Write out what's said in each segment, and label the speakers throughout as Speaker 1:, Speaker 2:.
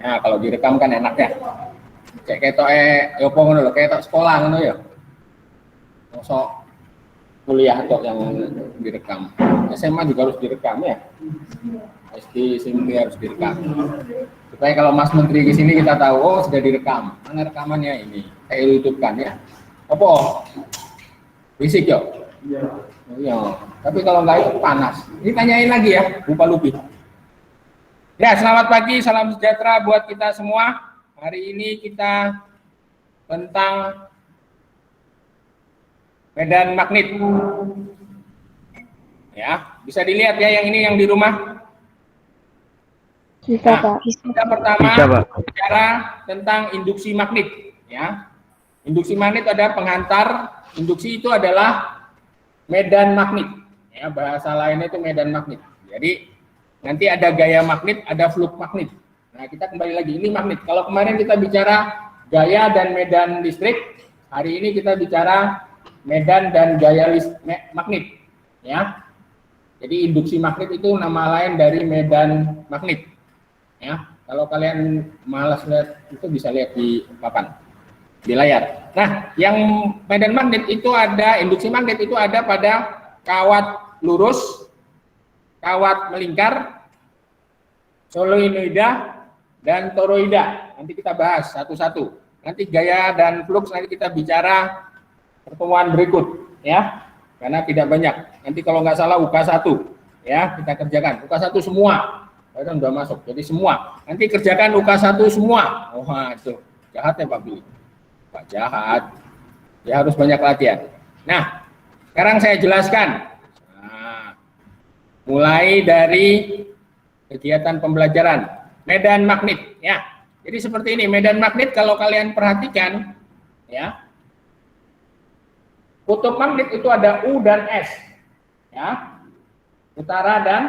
Speaker 1: Nah, kalau direkam kan enak ya. Kayak ketok apa ngono lho, ketok sekolah ngono ya. Mosok kuliah kok yang direkam. SMA juga harus direkam ya. SD, SMP harus direkam. Supaya kalau Mas Menteri ke sini kita tahu, oh sudah direkam. Mana rekamannya ini? Kayak YouTube kan ya. Apa? Fisik ya? Iya. Oh, iya. Tapi kalau enggak itu panas. Ini tanyain lagi ya, lupa lupi. Ya, selamat pagi, salam sejahtera buat kita semua. Hari ini kita tentang medan magnet. Ya, bisa dilihat ya yang ini yang di rumah.
Speaker 2: Bisa,
Speaker 1: nah,
Speaker 2: Pak.
Speaker 1: Kita pertama bicara tentang induksi magnet. Ya, induksi magnet ada pengantar. Induksi itu adalah medan magnet. Ya, bahasa lainnya itu medan magnet. Jadi nanti ada gaya magnet, ada flux magnet. Nah, kita kembali lagi ini magnet. Kalau kemarin kita bicara gaya dan medan listrik, hari ini kita bicara medan dan gaya magnet. Ya, jadi induksi magnet itu nama lain dari medan magnet. Ya, kalau kalian malas lihat itu bisa lihat di papan, di layar. Nah, yang medan magnet itu ada, induksi magnet itu ada pada kawat lurus, kawat melingkar, solenoida, dan toroida. Nanti kita bahas satu-satu. Nanti gaya dan flux nanti kita bicara pertemuan berikut, ya. Karena tidak banyak. Nanti kalau nggak salah UK1, ya kita kerjakan. UK1 semua. Kan udah masuk. Jadi semua. Nanti kerjakan UK1 semua. Oh, itu jahat ya Pak Billy. Pak jahat. Ya harus banyak latihan. Nah, sekarang saya jelaskan. Nah, mulai dari kegiatan pembelajaran medan magnet, ya. Jadi seperti ini medan magnet kalau kalian perhatikan, ya. Kutub magnet itu ada U dan S, ya. Utara dan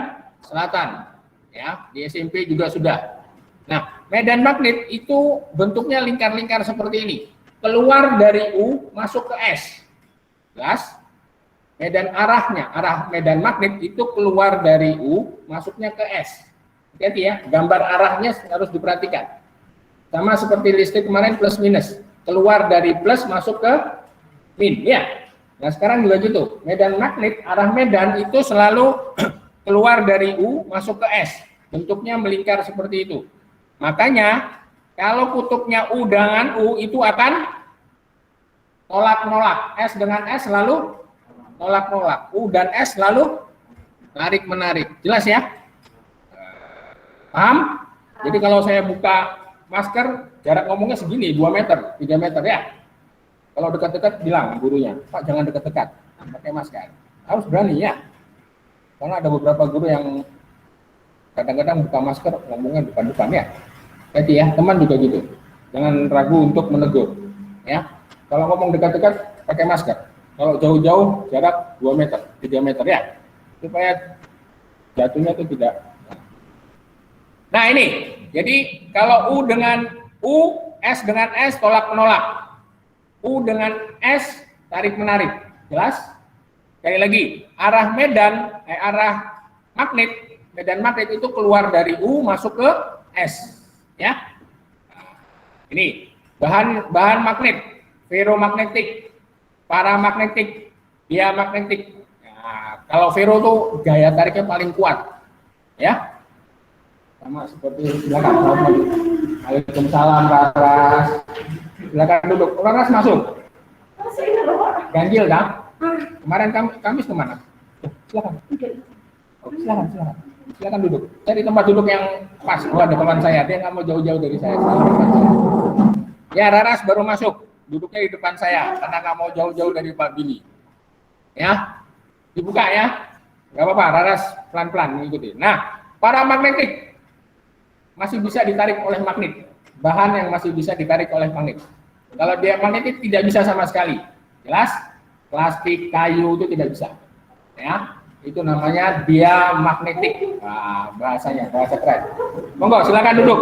Speaker 1: selatan, ya. Di SMP juga sudah. Nah, medan magnet itu bentuknya lingkar-lingkar seperti ini. Keluar dari U masuk ke S. Jelas? Medan arahnya, arah medan magnet itu keluar dari U masuknya ke S. Hati-hati ya, gambar arahnya harus diperhatikan. Sama seperti listrik kemarin plus minus. Keluar dari plus masuk ke min, ya. Nah, sekarang juga gitu. Medan magnet, arah medan itu selalu keluar dari U masuk ke S. Bentuknya melingkar seperti itu. Makanya kalau kutubnya U dengan U itu akan tolak-menolak. S dengan S selalu tolak-menolak. U dan S selalu tarik-menarik. Jelas ya? Paham? Jadi kalau saya buka masker, jarak ngomongnya segini, 2 meter, 3 meter ya. Kalau dekat-dekat bilang gurunya, Pak jangan dekat-dekat, pakai masker. Harus berani ya. Karena ada beberapa guru yang kadang-kadang buka masker, ngomongnya depan-depan ya. Jadi ya, teman juga gitu. Jangan ragu untuk menegur. Ya. Kalau ngomong dekat-dekat, pakai masker. Kalau jauh-jauh, jarak 2 meter, 3 meter ya. Supaya jatuhnya itu tidak. Nah ini, jadi kalau U dengan U, S dengan S tolak-menolak. U dengan S tarik-menarik. Jelas? Sekali lagi, arah medan, arah magnet, medan magnet itu keluar dari U masuk ke S. Ya. Ini bahan magnet, ferromagnetik, paramagnetik, diamagnetik. Nah, kalau ferro tuh gaya tariknya paling kuat. Ya. Sama seperti silakan. Waalaikumsalam Raras. Silakan duduk. Raras masuk. Ganjil kan? Kemarin Kamis kemana? Silakan. Oh, silakan. Silakan duduk. Cari tempat duduk yang pas. Oh, ada teman saya. Dia nggak mau jauh-jauh dari saya. Ya, Raras baru masuk. Duduknya di depan saya karena nggak mau jauh-jauh dari Pak Billy. Ya, dibuka ya. Nggak apa-apa. Raras pelan-pelan mengikuti. Nah, paramagnetik masih bisa ditarik oleh magnet, bahan yang masih bisa ditarik oleh magnet. Kalau dia magnetik tidak bisa sama sekali. Jelas? Plastik, kayu itu tidak bisa. Ya, itu namanya diamagnetik. Nah, bahasanya, bahasa keren. Monggo, silakan duduk.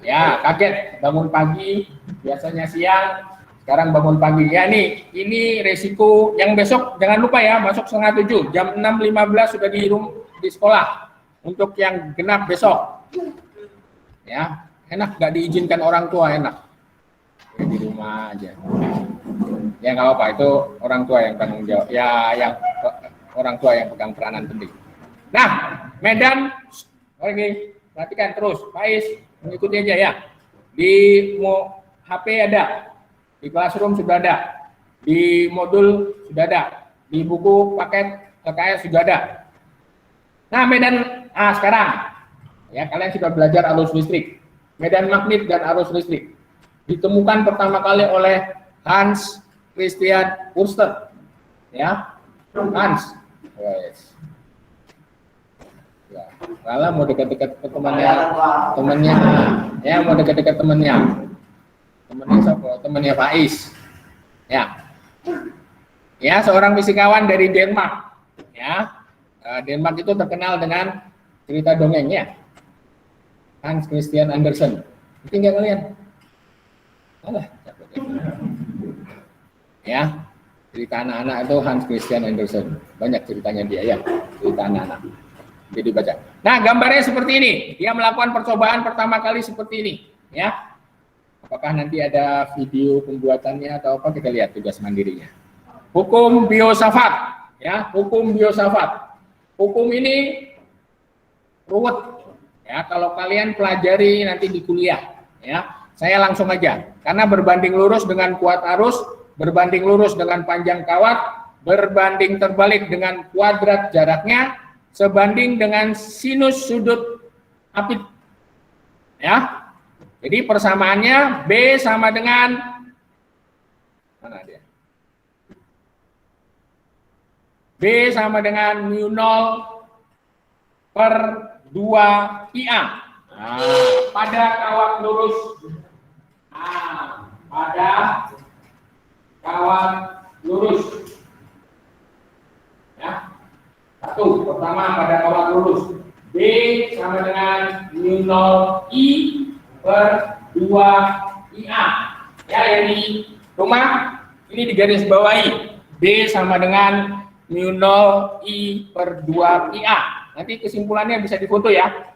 Speaker 1: Ya, kaget bangun pagi, biasanya siang, sekarang bangun pagi. Ya ini resiko yang besok jangan lupa ya, masuk 6:30, jam 6.15 sudah di sekolah. Untuk yang genap besok. Ya, enak nggak diizinkan orang tua, enak. Ya, di rumah aja. Ya nggak apa-apa, itu orang tua yang tanggung jawab. Ya, yang orang tua yang pegang peranan penting. Nah, Medan, oke, perhatikan terus, Faiz, mengikuti aja ya. Di HP ada, di Classroom sudah ada, di modul sudah ada, di buku paket LKS sudah ada. Nah, medan sekarang ya kalian sudah belajar arus listrik, medan magnet dan arus listrik. Ditemukan pertama kali oleh Hans Christian Ørsted. Ya, Hans. Yes. Ya, Lala mau dekat-dekat ke temannya, ya mau dekat-dekat temannya siapa? Temannya Faiz. Ya, seorang fisikawan dari Denmark. Ya, Denmark itu terkenal dengan cerita dongengnya. Hans Christian Andersen. Ngerti nggak kalian? Alah, ya, cerita anak-anak itu Hans Christian Andersen. Banyak ceritanya dia ya, cerita anak-anak. Jadi baca. Nah, gambarnya seperti ini. Dia melakukan percobaan pertama kali seperti ini, ya. Apakah nanti ada video pembuatannya atau apa, kita lihat tugas mandirinya. Hukum Biosafat, ya, hukum Biosafat. Hukum ini ruwet, ya. Kalau kalian pelajari nanti di kuliah, ya. Saya langsung aja, karena berbanding lurus dengan kuat arus, berbanding lurus dengan panjang kawat, berbanding terbalik dengan kuadrat jaraknya, sebanding dengan sinus sudut apit. Ya. Jadi persamaannya B sama dengan mana dia? B sama dengan mu0 per 2 IA. Nah, pada kawat lurus. Nah, pada kawat lurus. Ya. Satu, pertama pada kawat lurus. B sama dengan mu0 I per 2 IA. Ya, yang di rumah ini digaris bawahi. B sama dengan mu0 I per 2 IA. Nanti kesimpulannya bisa difoto ya.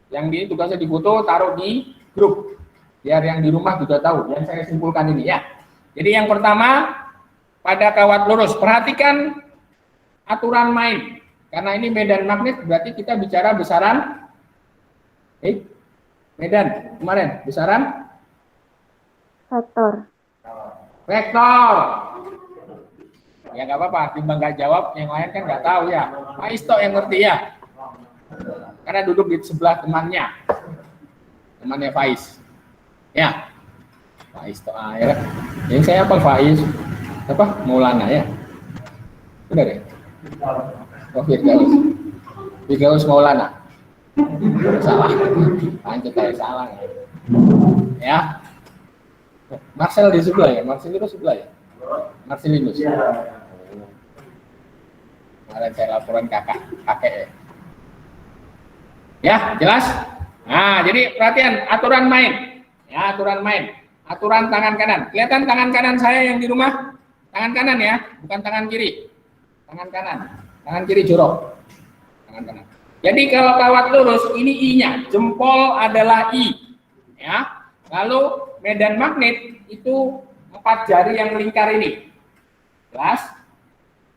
Speaker 1: Yang di tugasnya difoto, taruh di grup. Biar yang di rumah juga tahu yang saya simpulkan ini ya. Jadi yang pertama pada kawat lurus, perhatikan aturan main. Karena ini medan magnet berarti kita bicara besaran medan kemarin besaran vektor. Ya nggak apa-apa, timbang nggak jawab, yang lain kan nggak tahu ya. Pak Isto yang ngerti ya, karena duduk di sebelah temannya Faiz. Ya, Faiz Isto ya. Yang saya apa Faiz? Apa? Maulana ya. Benar ya? Oh, Firdaus Maulana. Salah. Lanjut saya salah ya. Ya. Marcel di sebelah ya, Marcelinus sebelah ya. Marcelinus. Kemarin saya laporan kakek ya. Ya, jelas? Nah, jadi perhatian aturan main. Ya, aturan main. Aturan tangan kanan. Kelihatan tangan kanan saya yang di rumah? Tangan kanan ya, bukan tangan kiri. Tangan kanan. Tangan kiri jorok. Tangan kanan. Jadi kalau kawat lurus ini I-nya, jempol adalah I. Ya. Lalu medan magnet itu 4 jari yang melingkar ini. Jelas?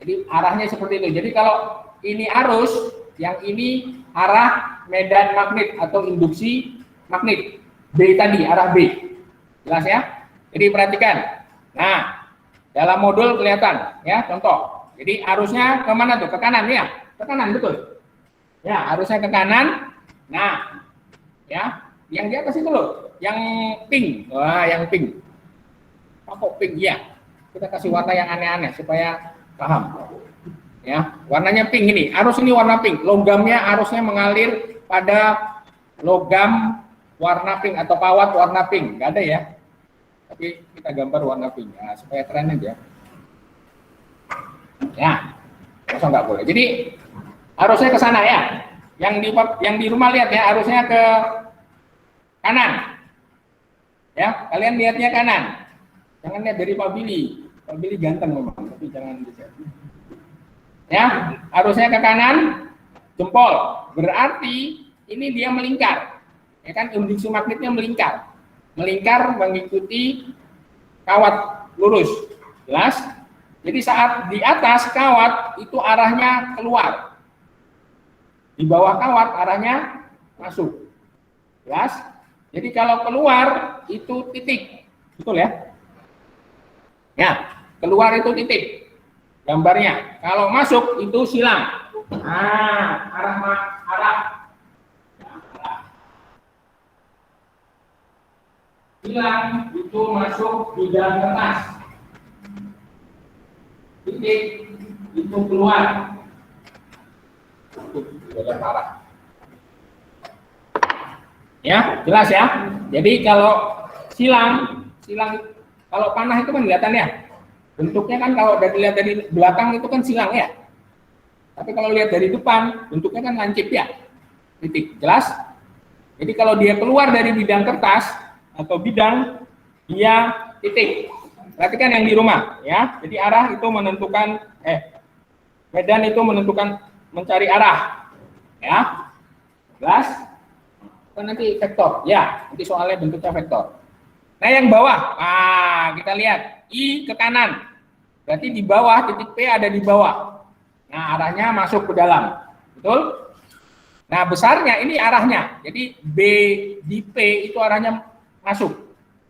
Speaker 1: Jadi arahnya seperti itu. Jadi kalau ini arus, yang ini arah medan magnet atau induksi magnet. B tadi, arah B. Jelas ya? Jadi perhatikan. Nah, dalam modul kelihatan ya, contoh. Jadi arusnya ke mana tuh? Ke kanan ya? Ke kanan, betul. Ya, arusnya ke kanan. Nah, ya, yang di atas itu loh, yang pink. Wah, yang pink. Apa pink? Ya. Kita kasih warna yang aneh-aneh supaya paham. Ya, warnanya pink ini. Arus ini warna pink. Logamnya arusnya mengalir pada logam warna pink atau kawat warna pink. Enggak ada ya. Tapi kita gambar warna pink ya, supaya keren aja. Ya. Masa enggak boleh. Jadi arusnya ke sana ya. Yang di rumah lihat ya, arusnya ke kanan. Ya, kalian lihatnya kanan. Jangan lihat dari Pak Billy. Pak Billy ganteng memang, tapi jangan bisa. Ya, arusnya ke kanan, jempol. Berarti ini dia melingkar. Ya kan, induksi magnetnya melingkar. Melingkar mengikuti kawat lurus. Jelas? Jadi saat di atas kawat itu arahnya keluar. Di bawah kawat arahnya masuk. Jelas? Jadi kalau keluar itu titik. Betul ya? Ya, keluar itu titik. Gambarnya. Kalau masuk itu silang. Nah, arah. Silang itu masuk bidang kertas. Titik itu keluar. Arah. Ya, jelas ya. Jadi kalau silang kalau panah itu kan kelihatan ya. Bentuknya kan kalau dilihat dari belakang itu kan silang ya. Tapi kalau lihat dari depan, bentuknya kan lancip ya. Titik, jelas? Jadi kalau dia keluar dari bidang kertas atau bidang, dia titik. Perhatikan yang di rumah ya. Jadi arah itu menentukan medan itu menentukan mencari arah. Ya. Jelas? Kan nanti vektor. Ya, nanti soalnya bentuknya vektor. Nah, yang bawah. Nah, kita lihat I ke kanan. Berarti di bawah, titik P ada di bawah. Nah, arahnya masuk ke dalam. Betul? Nah, besarnya ini arahnya. Jadi B di P itu arahnya masuk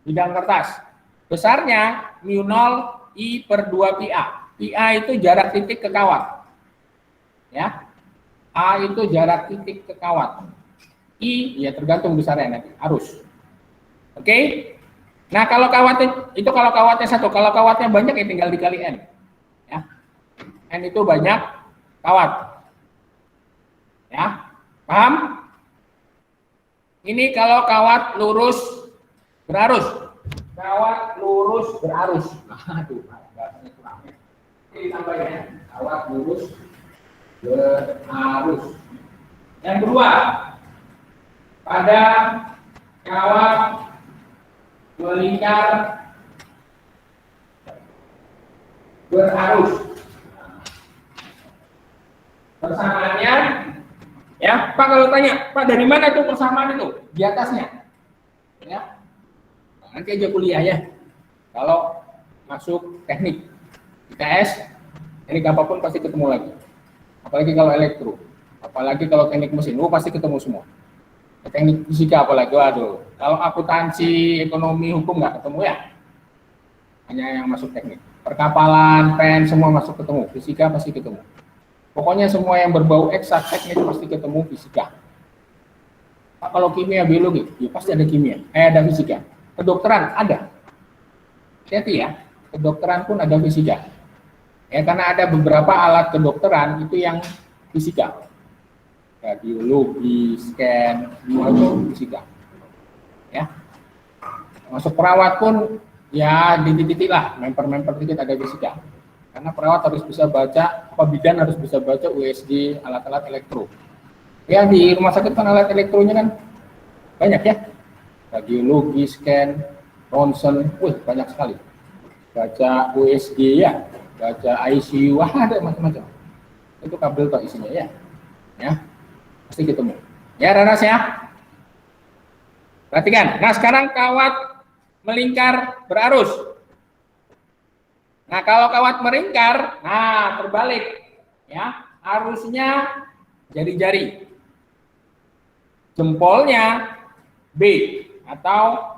Speaker 1: bidang kertas. Besarnya mu 0 I per 2 pi A. Pi A itu jarak titik ke kawat. Ya. A itu jarak titik ke kawat. I ya tergantung besarnya nanti, arus. Oke? Nah, kalau kawatnya itu kalau kawatnya satu, kalau kawatnya banyak ya tinggal dikali N. Ya. N itu banyak kawat. Ya. Paham? Ini kalau kawat lurus berarus. Kawat lurus berarus. Aduh, bahasanya kurang. Ini tambahnya kawat lurus berarus. Yang kedua, pada kawat melingkar berarus. Persamaannya, ya Pak, kalau tanya, Pak dari mana itu persamaan itu? Di atasnya, ya. Nanti aja kuliah ya. Kalau masuk teknik ITS, teknik apapun pasti ketemu lagi. Apalagi kalau elektro, apalagi kalau teknik mesin, pasti ketemu semua. Teknik fisika apalagi, waduh. Kalau akuntansi, ekonomi, hukum nggak ketemu ya. Hanya yang masuk teknik. Perkapalan, pen, semua masuk ketemu. Fisika pasti ketemu. Pokoknya semua yang berbau eksak, teknik pasti ketemu fisika. Kalau kimia, biologi, ya pasti ada kimia. Ada fisika. Kedokteran ada. Hati-hati ya. Kedokteran pun ada fisika. Ya, karena ada beberapa alat kedokteran itu yang fisika. Radiologi, scan, semua itu fisika. Ya. Masuk perawat pun ya titik-titik lah, memper dikit ada fisika. Karena perawat harus bisa baca, bidan harus bisa baca USG, alat-alat elektro. Ya di rumah sakit kan alat elektronya kan banyak ya. Radiologi, scan, ronsen, banyak sekali. Baca USG ya, baca ICU, ada macam-macam. Itu kabel toh isinya ya. Ya. Pasti ketemu. Ya, Ranas ya. Perhatikan. Nah, sekarang kawat melingkar berarus. Nah, kalau kawat melingkar, nah terbalik. Ya, arusnya jari-jari. Jempolnya B atau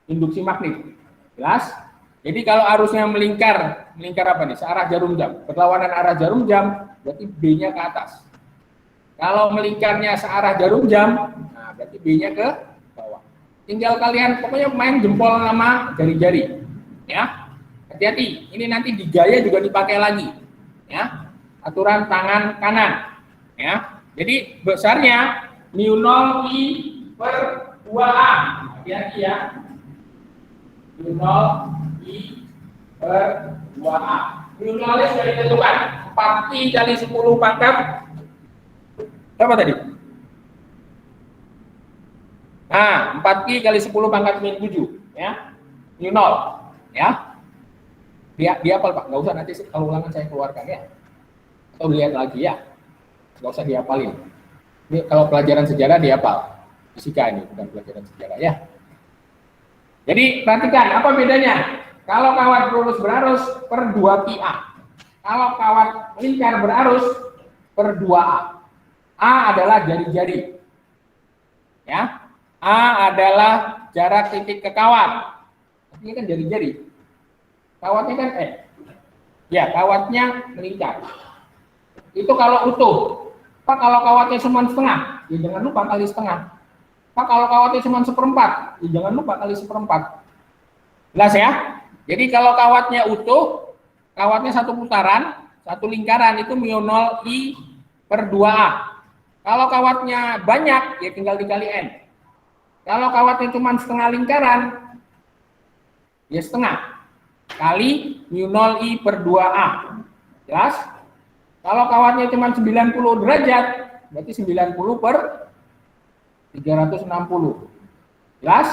Speaker 1: induksi magnet. Jelas? Jadi kalau arusnya melingkar apa nih? Searah jarum jam. Berlawanan arah jarum jam, berarti B-nya ke atas. Kalau melingkarnya searah jarum jam, nah berarti B-nya ke bawah. Tinggal kalian pokoknya main jempol sama jari-jari. Ya. Hati-hati, ini nanti di gaya juga dipakai lagi. Ya. Aturan tangan kanan. Ya. Jadi besarnya mu 0 I per 2A. Hati-hati ya. Mu 0 I per 2A. Mu 0 sudah ditentukan. 4I kali 10 pangkat berapa tadi? Nah, 4Pi kali 10 pangkat min 7 ya. Mu 0 ya. Dia hafal Pak, nggak usah nanti kalau ulangan saya keluarkan ya. Atau lihat lagi ya. Nggak usah dihafalin. Ini kalau pelajaran sejarah dihafal. fisika ini, bukan pelajaran sejarah ya. Jadi perhatikan apa bedanya. Kalau kawat lurus berarus per 2πA. Kalau kawat lingkar berarus per 2A. A adalah jari-jari. Ya. A adalah jarak titik ke kawat. Ini kan jari-jari. Kawatnya kan ya, kawatnya melingkar. Itu kalau utuh. Pak, kalau kawatnya cuma setengah, ya jangan lupa kali setengah. Pak, kalau kawatnya cuma seperempat, ya jangan lupa kali seperempat. Jelas ya? Jadi kalau kawatnya utuh, kawatnya satu putaran, satu lingkaran, itu μ0 I per 2A. Kalau kawatnya banyak, ya tinggal dikali N. Kalau kawatnya cuma setengah lingkaran, ya setengah. Kali μ0 I per 2A. Jelas? Kalau kawatnya cuma 90 derajat, berarti 90 per 360. Jelas?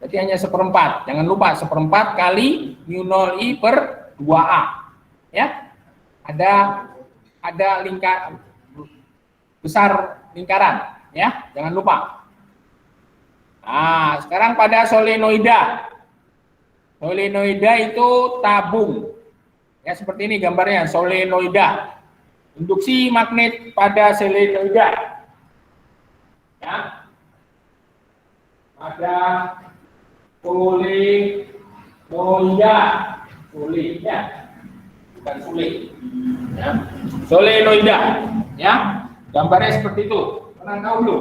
Speaker 1: Berarti hanya seperempat. Jangan lupa seperempat kali μ0 I per 2A. Ya. Ada lingkar besar lingkaran, ya. Jangan lupa. Nah, sekarang pada solenoida. Solenoida itu tabung. Ya, seperti ini gambarnya, solenoida. Induksi magnet pada solenoida. Ya. Pada solenoida. Solenoida. Bukan sulit. Ya. Solenoida. Ya. Gambarnya seperti itu. Pernah tahu belum?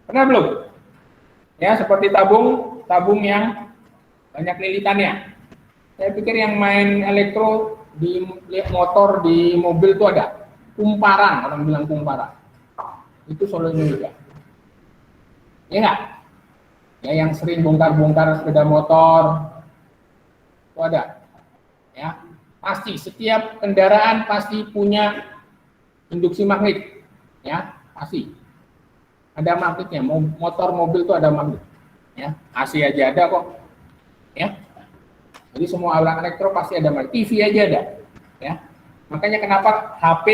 Speaker 1: Pernah belum? Ya, seperti tabung yang banyak lilitannya. Saya pikir yang main elektro di motor, di mobil itu ada kumparan, orang bilang kumparan. Itu solenoida. Ya enggak? Ya, yang sering bongkar-bongkar sepeda motor itu ada. Ya, pasti setiap kendaraan pasti punya induksi magnet. Ya, pasti. Ada magnetnya, motor mobil itu ada magnet. Ya, AC aja ada kok. Ya. Jadi semua alat elektro pasti ada magnet. TV aja ada. Ya. Makanya kenapa HP,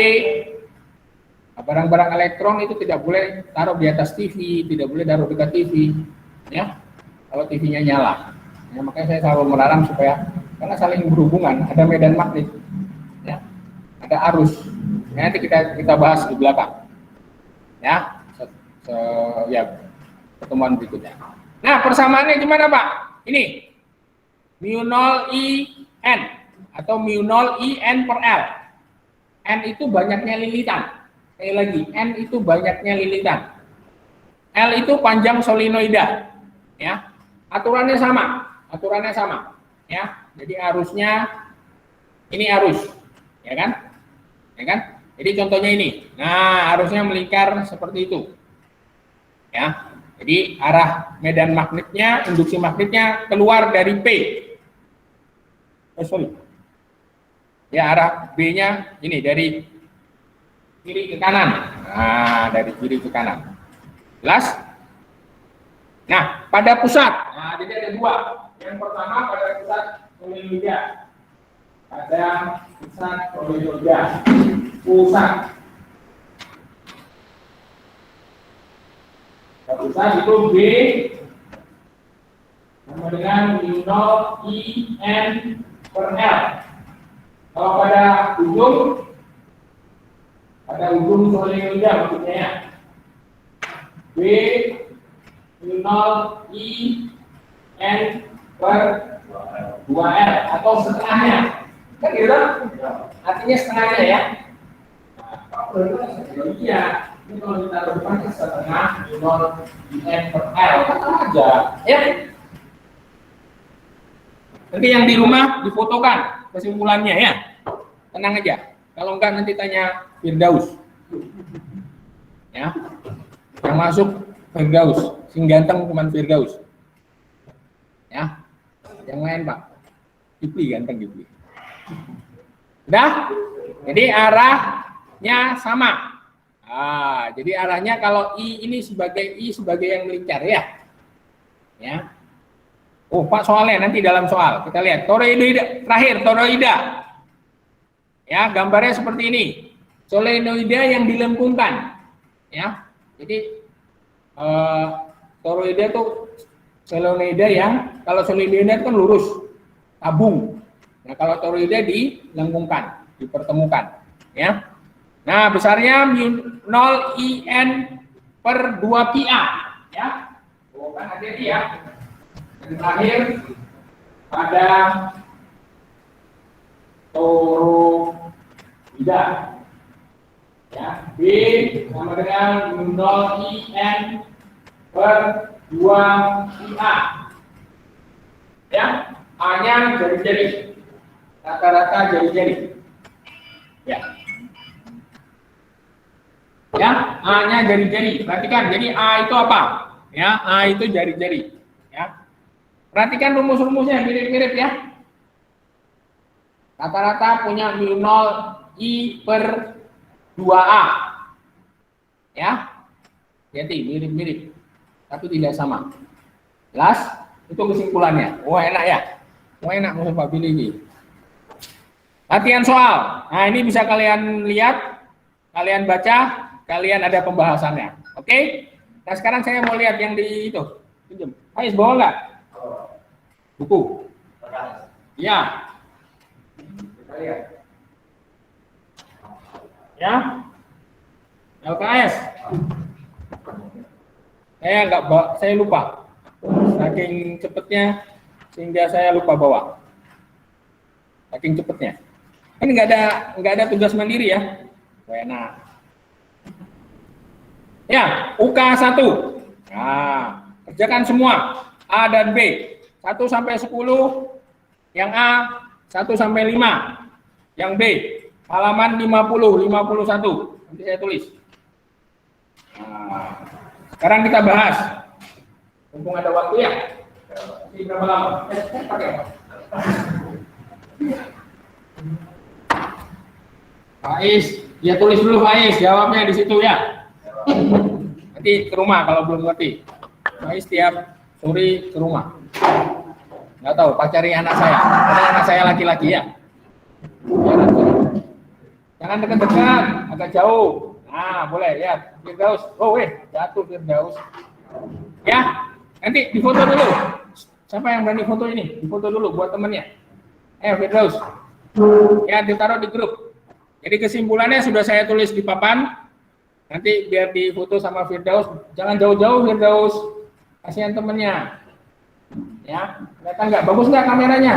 Speaker 1: barang-barang elektron itu tidak boleh taruh di atas TV, tidak boleh taruh dekat TV. Ya. Kalau TV-nya nyala. Ya, makanya saya selalu melarang supaya karena saling berhubungan, ada medan magnet. Ya. Ada arus. Ya, nanti kita bahas di belakang. Ya. Ya, pertemuan berikutnya. Nah, persamaannya gimana, Pak? Ini μ0 I N atau μ0 I N per L. N itu banyaknya lilitan. Sekali lagi, N itu banyaknya lilitan. L itu panjang solenoida. Ya, aturannya sama. Ya, jadi arusnya ini arus, ya kan? Ya kan? Jadi contohnya ini. Nah, arusnya melingkar seperti itu. Ya, jadi arah medan magnetnya, induksi magnetnya keluar dari P. Ya, arah B-nya ini dari kiri ke kanan. Nah, dari kiri ke kanan. Jelas? Nah, pada pusat. Nah, jadi ada dua. Yang pertama pada pusat solenoida. Pada pusat solenoida. Pusat. Pusat itu B sama dengan μ0 I N per L. Kalau pada ujung solenoida maksudnya ya. B μ0 I N per 2L atau setengahnya. Kan gitu? Artinya setengahnya ya. Iya. Ini kalau ditaruh depan setengah μ0 I N per L kata aja. Ya. Nanti yang di rumah difotokan kesimpulannya ya. Tenang aja. Kalau enggak nanti tanya Firdaus. Ya. Yang masuk Firdaus, sing ganteng cuman Firdaus. Ya. Yang lain, Pak. Kipli ganteng Kipli. Udah? Jadi arahnya sama. Ah, jadi arahnya kalau I sebagai yang melingkar ya. Ya. Oh, Pak, soalnya nanti dalam soal kita lihat toroida terakhir, toroida. Ya, gambarnya seperti ini. Solenoida yang dilengkungkan. Ya. Jadi eh, toroidea itu solenoidea yang, kalau solenoidea itu kan lurus, tabung. Nah, kalau toroidea dilengkungkan, dipertemukan, ya. Nah, besarnya mu 0 IN per 2 PA, ya. Bukan hati-hati ya. Dan terakhir pada toroida. Ya, B sama dengan mu 0 IN per 2 PA. Ya, A-nya jari-jari. Rata-rata jari-jari. Ya. Ya, A-nya jari-jari. Perhatikan, jadi A itu apa? Ya, A itu jari-jari. Ya. Perhatikan rumus-rumusnya mirip-mirip ya. Rata-rata punya mu 0 I per 2A. Ya. Jadi mirip-mirip. Tapi tidak sama. Jelas? Itu kesimpulannya. Wah, enak ya. Wah, enak musuh Pak Billy ini. Latihan soal. Nah, ini bisa kalian lihat, kalian baca, kalian ada pembahasannya. Oke? Nah, sekarang saya mau lihat yang di itu. Pinjam. Ais, bawa nggak? Buku. Ya. Kita lihat. Ya. LKS. Saya nggak bawa, saya lupa. Saking cepatnya sehingga saya lupa bawa. Saking cepatnya. Ini nggak ada tugas mandiri ya. Enak. Ya, UK 1. Nah, kerjakan semua A dan B. 1 sampai 10, yang A 1 sampai 5, yang B halaman 50, 51. Nanti saya tulis. Nah, sekarang kita bahas. Mumpung ada waktu ya. Ini berapa lama? Pakai apa? Faiz, ya tulis dulu Faiz, jawabnya di situ ya. Nanti ke rumah kalau belum ngerti. Faiz tiap sore ke rumah. Nggak tahu, pacari anak saya. Karena anak saya laki-laki ya. Jangan dekat-dekat, agak jauh. Nah, boleh ya. Firdaus. Oh, jatuh Firdaus. Ya, nanti difoto dulu. Siapa yang berani foto ini? Difoto dulu buat temennya. Firdaus. Ya, ditaruh di grup. Jadi kesimpulannya sudah saya tulis di papan. Nanti biar difoto sama Firdaus. Jangan jauh-jauh Firdaus. Kasihan temennya. Ya, kelihatan nggak? Bagus nggak kameranya?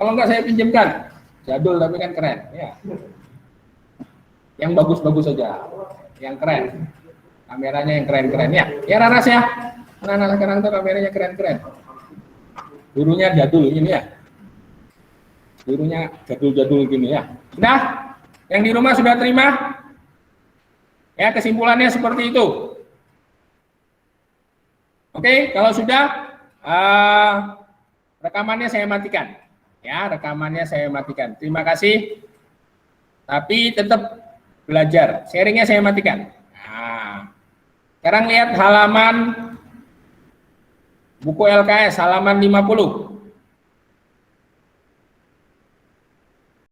Speaker 1: Kalau nggak saya pinjamkan. Jadul tapi kan keren. Ya. Yang bagus-bagus saja. Yang keren. Kameranya yang keren-keren ya. Ya Raras ya. Anak-anak sekarang tuh kameranya keren-keren. Gurunya jadul ini ya. Gurunya jadul-jadul gini ya. Nah, yang di rumah sudah terima? Ya, kesimpulannya seperti itu. Oke, kalau sudah, rekamannya saya matikan. Ya, rekamannya saya matikan. Terima kasih. Tapi tetap belajar. Sharingnya saya matikan. Nah, sekarang lihat halaman buku LKS, halaman 50.